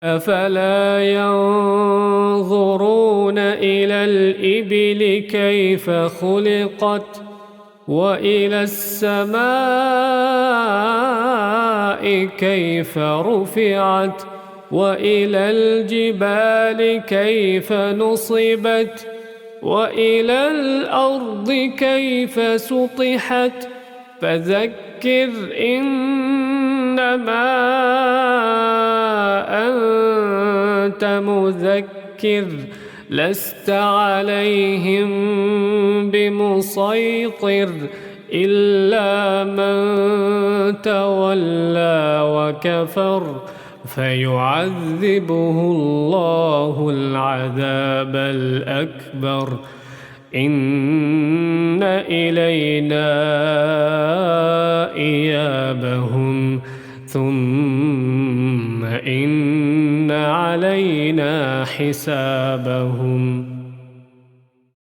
أفلا ينظرون إلى الإبل كيف خلقت وإلى السماء كيف رفعت وإلى الجبال كيف نصبت وإلى الأرض كيف سطحت فذكر إنما أنت مذكر لست عليهم بمسيطر إلا من تولى وكفر فيعذبه الله العذاب الأكبر إن إلينا إيابهم ثم إن علينا حسابهم.